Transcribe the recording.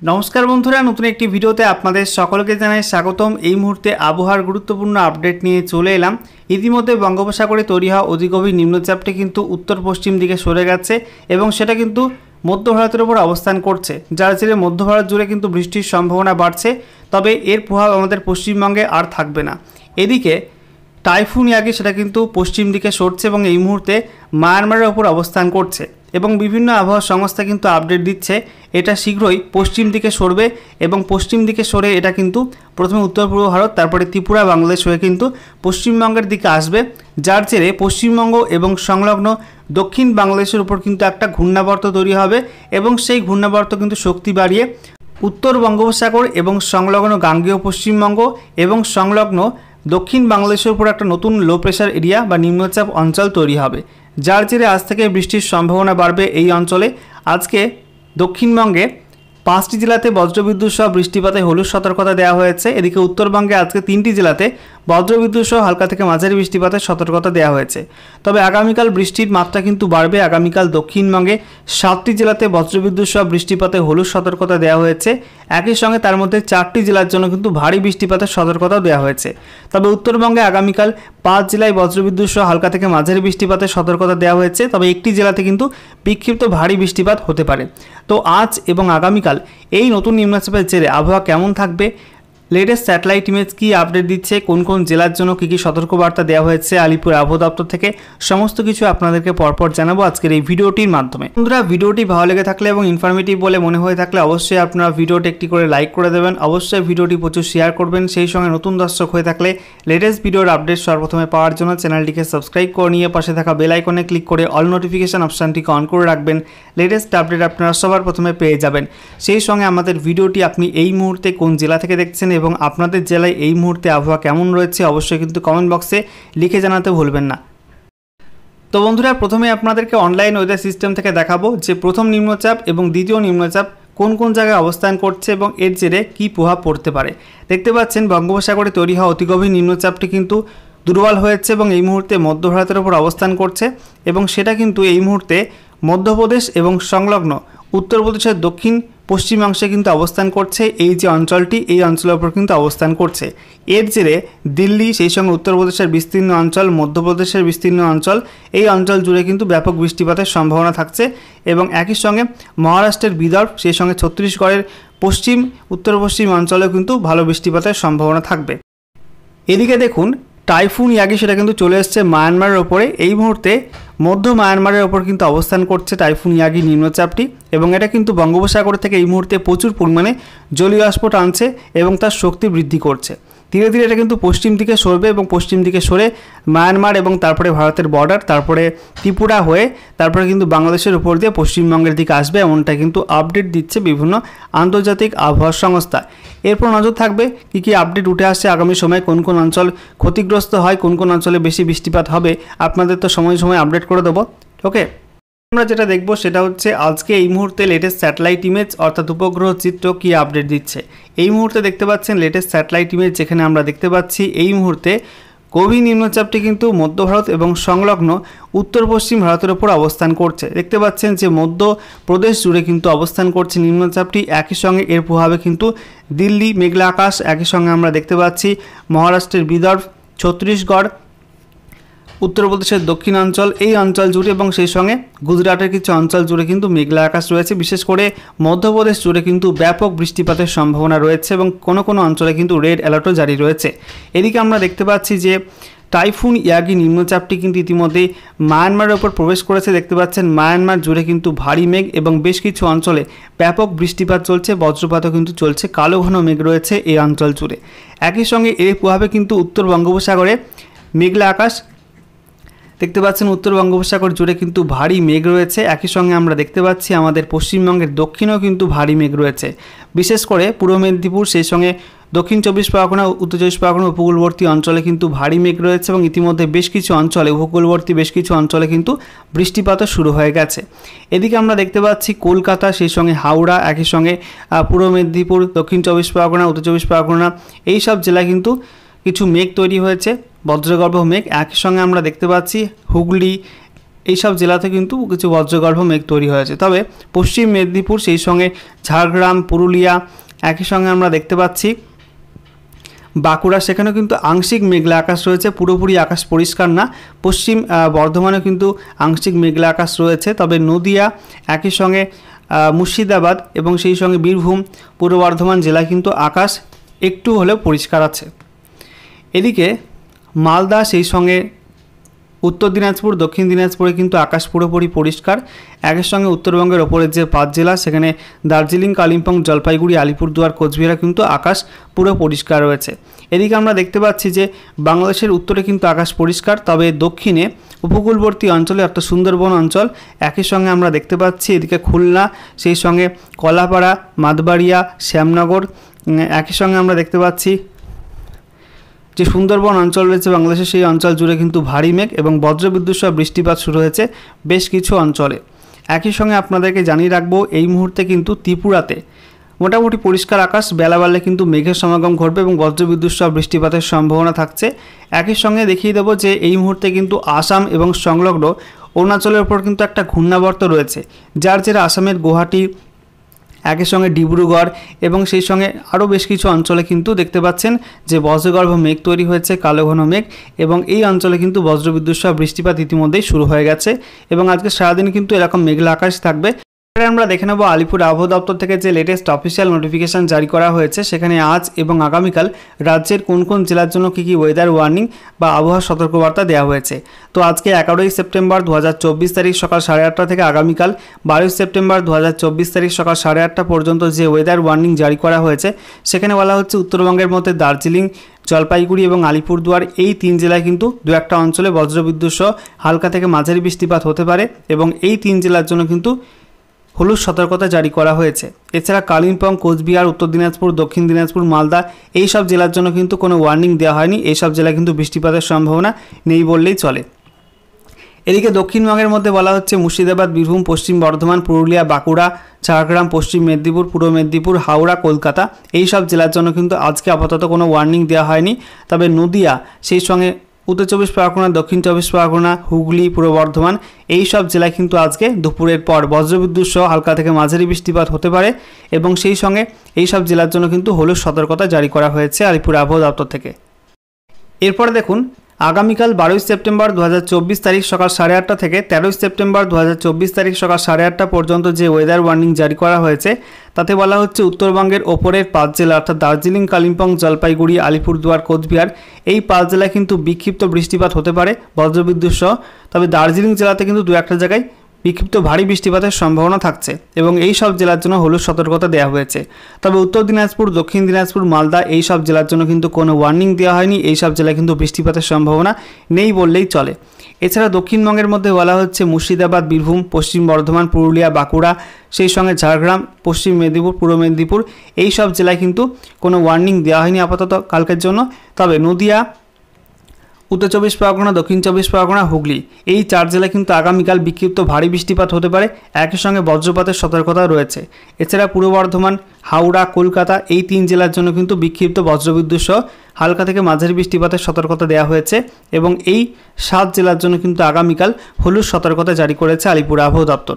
नमस्कार बंधुरा नतून एक भिडियोते आपनादेर सकलके जानाई स्वागतम। এই মুহূর্তে আবহাওয়ার গুরুত্বপূর্ণ আপডেট নিয়ে চলে এলাম। ইতিমধ্যে বঙ্গোপসাগরে তৈরি হওয়া অধিগভীর নিম্নচাপটি কিন্তু উত্তর পশ্চিম দিকে সরে গেছে এবং সেটা কিন্তু মধ্য ভারতের উপর অবস্থান করছে, যার জেরে মধ্য ভারত জুড়ে কিন্তু বৃষ্টির সম্ভাবনা বাড়ছে। তবে এর প্রভাব আমাদের পশ্চিমবঙ্গে আর থাকবে না। এদিকে টাইফুন ইয়াগি সেটা কিন্তু পশ্চিম দিকে সরছে এবং এই মুহূর্তে মায়ানমারের ওপর অবস্থান করছে এবং বিভিন্ন আবহাওয়া সংস্থা কিন্তু আপডেট দিচ্ছে এটা শীঘ্রই পশ্চিম দিকে সরবে এবং পশ্চিম দিকে সরে এটা কিন্তু প্রথমে উত্তর পূর্ব ভারত, তারপরে ত্রিপুরা, বাংলাদেশ হয়ে কিন্তু পশ্চিমবঙ্গের দিকে আসবে, যার জেরে পশ্চিমবঙ্গ এবং সংলগ্ন দক্ষিণ বাংলাদেশের উপর কিন্তু একটা ঘূর্ণাবর্ত তৈরি হবে এবং সেই ঘূর্ণাবর্ত কিন্তু শক্তি বাড়িয়ে উত্তর বঙ্গোপসাগর এবং সংলগ্ন গাঙ্গেয় পশ্চিমবঙ্গ এবং সংলগ্ন দক্ষিণ বাংলাদেশের উপর একটা নতুন লো প্রেশার এরিয়া বা নিম্নচাপ অঞ্চল তৈরি হবে, যার জেরে আজ থেকে বৃষ্টির সম্ভাবনা বাড়বে এই অঞ্চলে। আজকে দক্ষিণবঙ্গে 5টি জেলাতে বজ্রবিদ্যুৎ সহ বৃষ্টিপাতে হলুদ সতর্কতা দেওয়া হয়েছে। এদিকে উত্তরবঙ্গে আজকে 3টি জেলাতে বজ্রবিদ্যুৎ সহ হালকা থেকে মাঝারি বৃষ্টিপাতের সতর্কতা দেওয়া হয়েছে। তবে আগামীকাল বৃষ্টির মাত্রা কিন্তু বাড়বে। আগামীকাল দক্ষিণবঙ্গে 7টি জেলাতে বজ্রবিদ্যুৎ সহ বৃষ্টিপাতে হলুদ সতর্কতা দেওয়া হয়েছে। একই সঙ্গে তার মধ্যে 4টি জেলার জন্য কিন্তু ভারী বৃষ্টিপাতের সতর্কতাও দেওয়া হয়েছে। তবে উত্তরবঙ্গে আগামীকাল 5 জেলায় বজ্রবিদ্যুৎ সহ হালকা থেকে মাঝারি বৃষ্টিপাতের সতর্কতা দেওয়া হয়েছে। তবে একটি জেলাতে কিন্তু বিক্ষিপ্ত ভারী বৃষ্টিপাত হতে পারে। তো আজ এবং আগামীকাল এই নতুন নিম্নচাপের জেরে আবহাওয়া কেমন থাকবে, লেটেস্ট স্যাটেলাইট ইমেজ কি আপডেট দিচ্ছে, কোন কোন জেলার জন্য কী কী সতর্কবার্তা দেওয়া হয়েছে আলিপুর আবহাওয়া দপ্তর থেকে, সমস্ত কিছু আপনাদেরকে পরপর জানাবো আজকের এই ভিডিওটির মাধ্যমে। বন্ধুরা, ভিডিওটি ভালো লেগে থাকলে এবং ইনফরমেটিভ বলে মনে হয়ে থাকলে অবশ্যই আপনারা ভিডিওটি একটি করে লাইক করে দেবেন, অবশ্যই ভিডিওটি প্রচুর শেয়ার করবেন। সেই সঙ্গে নতুন দর্শক হয়ে থাকলে লেটেস্ট ভিডিওর আপডেট সর্বপ্রথমে পাওয়ার জন্য চ্যানেলটিকে সাবস্ক্রাইব করে নিয়ে পাশে থাকা বেল আইকনে ক্লিক করে অল নোটিফিকেশন অপশানটিকে অন করে রাখবেন। লেটেস্ট আপডেট আপনারা সবার প্রথমে পেয়ে যাবেন। সেই সঙ্গে আমাদের ভিডিওটি আপনি এই মুহূর্তে কোন জেলা থেকে দেখছেন এবং আপনাদের জেলায় এই মুহূর্তে আবহাওয়া কেমন রয়েছে অবশ্যই কিন্তু কমেন্ট বক্সে লিখে জানাতে ভুলবেন না। তো বন্ধুরা, প্রথমে আপনাদেরকে অনলাইন ওয়েদার সিস্টেম থেকে দেখাবো যে প্রথম নিম্নচাপ এবং দ্বিতীয় নিম্নচাপ কোন কোন জায়গায় অবস্থান করছে এবং এর জেরে কী প্রভাব পড়তে পারে। দেখতে পাচ্ছেন বঙ্গোপসাগরে তৈরি হওয়া অতিগভীর নিম্নচাপটি কিন্তু দুর্বল হয়েছে এবং এই মুহূর্তে মধ্য ভারতের উপর অবস্থান করছে এবং সেটা কিন্তু এই মুহূর্তে মধ্যপ্রদেশ এবং সংলগ্ন উত্তরপ্রদেশের দক্ষিণ পশ্চিমাংশে কিন্তু অবস্থান করছে। এই যে অঞ্চলটি, এই অঞ্চলের উপর কিন্তু অবস্থান করছে। এর জেরে দিল্লি, সেই সঙ্গে উত্তরপ্রদেশের বিস্তীর্ণ অঞ্চল, মধ্যপ্রদেশের বিস্তীর্ণ অঞ্চল, এই অঞ্চল জুড়ে কিন্তু ব্যাপক বৃষ্টিপাতের সম্ভাবনা থাকছে এবং একই সঙ্গে মহারাষ্ট্রের বিদর্ভ, সেই সঙ্গে ছত্তিশগড়ের পশ্চিম উত্তর পশ্চিম অঞ্চলেও কিন্তু ভালো বৃষ্টিপাতের সম্ভাবনা থাকবে। এদিকে দেখুন, টাইফুন ইয়াগি সেটা কিন্তু চলে এসছে মায়ানমারের ওপরে। এই মুহূর্তে মধ্য মায়ানমারের ওপর কিন্তু অবস্থান করছে টাইফুন ইয়াগি নিম্নচাপটি এবং এটা কিন্তু বঙ্গোপসাগর থেকে এই মুহূর্তে প্রচুর পরিমাণে জলীয় বাষ্প টানছে এবং তার শক্তি বৃদ্ধি করছে। ধীরে ধীরে এটা কিন্তু পশ্চিম দিকে সরবে এবং পশ্চিম দিকে সরে মায়ানমার এবং তারপরে ভারতের বর্ডার, তারপরে ত্রিপুরা হয়ে তারপরে কিন্তু বাংলাদেশের উপর দিয়ে পশ্চিমবঙ্গের দিকে আসবে, এমনটা কিন্তু আপডেট দিচ্ছে বিভিন্ন আন্তর্জাতিক আবহাওয়া সংস্থা। এরপর নজর থাকবে কী কী আপডেট উঠে আসছে আগামী সময়ে, কোন কোন অঞ্চল ক্ষতিগ্রস্ত হয়, কোন কোন অঞ্চলে বেশি বৃষ্টিপাত হবে, আপনাদের তো সময় সময় আপডেট করে দেবো। ওকে, আমরা যেটা দেখবো সেটা হচ্ছে আজকে এই মুহূর্তে লেটেস্ট স্যাটেলাইট ইমেজ অর্থাৎ উপগ্রহ চিত্র কী আপডেট দিচ্ছে। এই মুহূর্তে দেখতে পাচ্ছেন লেটেস্ট স্যাটেলাইট ইমেজ, যেখানে আমরা দেখতে পাচ্ছি এই মুহূর্তে গভীর নিম্নচাপটি কিন্তু মধ্য ভারত এবং সংলগ্ন উত্তর পশ্চিম ভারতের ওপর অবস্থান করছে। দেখতে পাচ্ছেন যে মধ্যপ্রদেশ জুড়ে কিন্তু অবস্থান করছে নিম্নচাপটি। একই সঙ্গে এর প্রভাবে কিন্তু দিল্লি মেঘলা আকাশ, একই সঙ্গে আমরা দেখতে পাচ্ছি মহারাষ্ট্রের বিদর্ভ, ছত্তিশগড়, উত্তরপ্রদেশের দক্ষিণাঞ্চল, এই অঞ্চল জুড়ে এবং সেই সঙ্গে গুজরাটের কিছু অঞ্চল জুড়ে কিন্তু মেঘলা আকাশ রয়েছে। বিশেষ করে মধ্যপ্রদেশ জুড়ে কিন্তু ব্যাপক বৃষ্টিপাতের সম্ভাবনা রয়েছে এবং কোনো কোনো অঞ্চলে কিন্তু রেড অ্যালার্টও জারি রয়েছে। এদিকে আমরা দেখতে পাচ্ছি যে টাইফুন ইয়াগি নিম্নচাপটি কিন্তু ইতিমধ্যেই মায়ানমারের ওপর প্রবেশ করেছে। দেখতে পাচ্ছেন মায়ানমার জুড়ে কিন্তু ভারী মেঘ এবং বেশ কিছু অঞ্চলে ব্যাপক বৃষ্টিপাত চলছে, বজ্রপাতও কিন্তু চলছে, কালো ঘন মেঘ রয়েছে এই অঞ্চল জুড়ে। একই সঙ্গে এর প্রভাবে কিন্তু উত্তর বঙ্গোপসাগরে মেঘলা আকাশ, দেখতে পাচ্ছেন উত্তর বঙ্গোপসাগর জুড়ে কিন্তু ভারী মেঘ রয়েছে। একই সঙ্গে আমরা দেখতে পাচ্ছি আমাদের পশ্চিমবঙ্গের দক্ষিণেও কিন্তু ভারী মেঘ রয়েছে, বিশেষ করে পূর্ব মেদিনীপুর, সেই সঙ্গে দক্ষিণ 24 পরগনা, উত্তর 24 পরগনা উপকূলবর্তী অঞ্চলে কিন্তু ভারী মেঘ রয়েছে এবং ইতিমধ্যে বেশ কিছু অঞ্চলে, উপকূলবর্তী বেশ কিছু অঞ্চলে কিন্তু বৃষ্টিপাতও শুরু হয়ে গেছে। এদিকে আমরা দেখতে পাচ্ছি কলকাতা, সেই সঙ্গে হাওড়া, একই সঙ্গে পূর্ব মেদিনীপুর, দক্ষিণ 24 পরগনা, উত্তর 24 পরগনা, এই সব জেলায় কিন্তু কিছু মেঘ তৈরি হয়েছে, বজ্রগর্ভ মেঘ। একই সঙ্গে আমরা দেখতে পাচ্ছি হুগলি, এইসব জেলাতে কিন্তু কিছু বজ্রগর্ভ মেঘ তৈরি হয়েছে। তবে পশ্চিম মেদিনীপুর, সেই সঙ্গে ঝাড়গ্রাম, পুরুলিয়া, একই সঙ্গে আমরা দেখতে পাচ্ছি বাঁকুড়া, সেখানেও কিন্তু আংশিক মেঘলা আকাশ রয়েছে, পুরোপুরি আকাশ পরিষ্কার না। পশ্চিম বর্ধমানেও কিন্তু আংশিক মেঘলা আকাশ রয়েছে। তবে নদিয়া, একই সঙ্গে মুর্শিদাবাদ এবং সেই সঙ্গে বীরভূম, পূর্ব বর্ধমান জেলায় কিন্তু আকাশ একটু হলেও পরিষ্কার আছে। এদিকে মালদা, সেই সঙ্গে উত্তর দিনাজপুর, দক্ষিণ দিনাজপুরে কিন্তু আকাশ পুরোপুরি পরিষ্কার। একই সঙ্গে উত্তরবঙ্গের ওপরের যে 5 জেলা, সেখানে দার্জিলিং, কালিম্পং, জলপাইগুড়ি, আলিপুরদুয়ার, কোচবিহারে কিন্তু আকাশ পুরো পরিষ্কার রয়েছে। এদিকে আমরা দেখতে পাচ্ছি যে বাংলাদেশের উত্তরে কিন্তু আকাশ পরিষ্কার, তবে দক্ষিণে উপকূলবর্তী অঞ্চলে অর্থাৎ সুন্দরবন অঞ্চল, একই সঙ্গে আমরা দেখতে পাচ্ছি এদিকে খুলনা, সেই সঙ্গে কলাপাড়া, মাদবাড়িয়া, শ্যামনগর, একই সঙ্গে আমরা দেখতে পাচ্ছি যে সুন্দরবন অঞ্চল রয়েছে বাংলাদেশের, সেই অঞ্চল জুড়ে কিন্তু ভারী মেঘ এবং বজ্রবিদ্যুৎ সহ বৃষ্টিপাত শুরু হয়েছে বেশ কিছু অঞ্চলে। একই সঙ্গে আপনাদেরকে জানিয়ে রাখবো এই মুহূর্তে কিন্তু ত্রিপুরাতে মোটামুটি পরিষ্কার আকাশ, বেলা বাড়লে কিন্তু মেঘের সমাগম ঘটবে এবং বজ্রবিদ্যুৎ সহ বৃষ্টিপাতের সম্ভাবনা থাকছে। একই সঙ্গে দেখিয়ে দেবো যে এই মুহূর্তে কিন্তু আসাম এবং সংলগ্ন অরুণাচলের ওপর কিন্তু একটা ঘূর্ণাবর্ত রয়েছে, যার জেরে আসামের গুয়াহাটি, একই সঙ্গে ডিব্রুগড় এবং সেই সঙ্গে আরও বেশ কিছু অঞ্চলে কিন্তু দেখতে পাচ্ছেন যে বজ্রগর্ভ মেঘ তৈরি হয়েছে, কালো ঘন মেঘ, এবং এই অঞ্চলে কিন্তু বজ্রবিদ্যুৎ সহ বৃষ্টিপাত ইতিমধ্যেই শুরু হয়ে গেছে এবং আজকে সারাদিন কিন্তু এরকম মেঘলা আকাশ থাকবে। আমরা দেখে নেব আলিপুর আবহাওয়া দপ্তর থেকে যে লেটেস্ট অফিসিয়াল নোটিফিকেশন জারি করা হয়েছে, সেখানে আজ এবং আগামীকাল রাজ্যের কোন কোন জেলার জন্য কী কী ওয়েদার ওয়ার্নিং বা আবহাওয়া সতর্কবার্তা দেওয়া হয়েছে। তো আজকে 11ই সেপ্টেম্বর 2024 তারিখ সকাল 8:30 থেকে আগামীকাল 12ই সেপ্টেম্বর 2024 তারিখ সকাল 8:30 পর্যন্ত যে ওয়েদার ওয়ার্নিং জারি করা হয়েছে, সেখানে বলা হচ্ছে উত্তরবঙ্গের মধ্যে দার্জিলিং, জলপাইগুড়ি এবং আলিপুরদুয়ার, এই 3 জেলায় কিন্তু দু একটা অঞ্চলে বজ্রবিদ্যুৎ সহ হালকা থেকে মাঝারি বৃষ্টিপাত হতে পারে এবং এই 3 জেলার জন্য কিন্তু হলুদ সতর্কতা জারি করা হয়েছে। এছাড়া কালিম্পং, কোচবিহার, উত্তর দিনাজপুর, দক্ষিণ দিনাজপুর, মালদা, এই সব জেলার জন্য কিন্তু কোনো ওয়ার্নিং দেওয়া হয়নি। এই সব জেলায় কিন্তু বৃষ্টিপাতের সম্ভাবনা নেই বললেই চলে। এদিকে দক্ষিণবঙ্গের মধ্যে বলা হচ্ছে মুর্শিদাবাদ, বীরভূম, পশ্চিম বর্ধমান, পুরুলিয়া, বাঁকুড়া, ঝাড়গ্রাম, পশ্চিম মেদিনীপুর, পূর্ব মেদিনীপুর, হাওড়া, কলকাতা, এই সব জেলার জন্য কিন্তু আজকে আপাতত কোনো ওয়ার্নিং দেওয়া হয়নি। তবে নদিয়া, সেই সঙ্গে উত্তর 24 পরগনা, দক্ষিণ 24 পরগনা, হুগলি, পূর্ব বর্ধমান, এই সব জেলায় কিন্তু আজকে দুপুরের পর বজ্রবিদ্যুৎ সহ হালকা থেকে মাঝারি বৃষ্টিপাত হতে পারে এবং সেই সঙ্গে এই সব জেলার জন্য কিন্তু হলুদ সতর্কতা জারি করা হয়েছে আলিপুর আবহাওয়া দপ্তর থেকে। এরপরে দেখুন আগামীকাল 12ই সেপ্টেম্বর 2024 তারিখ সকাল 8:30 থেকে 13ই সেপ্টেম্বর 2024 তারিখ সকাল 8:30 পর্যন্ত যে ওয়েদার ওয়ার্নিং জারি করা হয়েছে, তাতে বলা হচ্ছে উত্তরবঙ্গের ওপরের 5 জেলা অর্থাৎ দার্জিলিং, কালিম্পং, জলপাইগুড়ি, আলিপুরদুয়ার, কোচবিহার, এই 5 জেলায় কিন্তু বিক্ষিপ্ত বৃষ্টিপাত হতে পারে বজ্রবিদ্যুৎ সহ। তবে দার্জিলিং জেলাতে কিন্তু দু একটা জায়গায় বিক্ষিপ্ত ভারী বৃষ্টিপাতের সম্ভাবনা থাকছে এবং এই সব জেলার জন্য হলুদ সতর্কতা দেওয়া হয়েছে। তবে উত্তর দিনাজপুর, দক্ষিণ দিনাজপুর, মালদা, এই সব জেলার জন্য কিন্তু কোনো ওয়ার্নিং দেওয়া হয়নি। এই সব জেলায় কিন্তু বৃষ্টিপাতের সম্ভাবনা নেই বললেই চলে। এছাড়া দক্ষিণবঙ্গের মধ্যে বলা হচ্ছে মুর্শিদাবাদ, বীরভূম, পশ্চিম বর্ধমান, পুরুলিয়া, বাঁকুড়া, সেই সঙ্গে ঝাড়গ্রাম, পশ্চিম মেদিনীপুর, পূর্ব মেদিনীপুর, এই সব জেলায় কিন্তু কোনো ওয়ার্নিং দেওয়া হয়নি আপাতত কালকের জন্য। তবে নদিয়া, উত্তর 24 পরগনা, দক্ষিণ 24 পরগনা, হুগলি, এই 4 জেলায় কিন্তু আগামীকাল বিক্ষিপ্ত ভারী বৃষ্টিপাত হতে পারে, একই সঙ্গে বজ্রপাতের সতর্কতা রয়েছে। এছাড়া পূর্ব বর্ধমান, হাওড়া, কলকাতা, এই 3 জেলার জন্য কিন্তু বিক্ষিপ্ত বজ্রবিদ্যুৎ সহ হালকা থেকে মাঝারি বৃষ্টিপাতের সতর্কতা দেওয়া হয়েছে এবং এই 7 জেলার জন্য কিন্তু আগামীকাল হলুদ সতর্কতা জারি করেছে আলিপুর আবহাওয়া দপ্তর।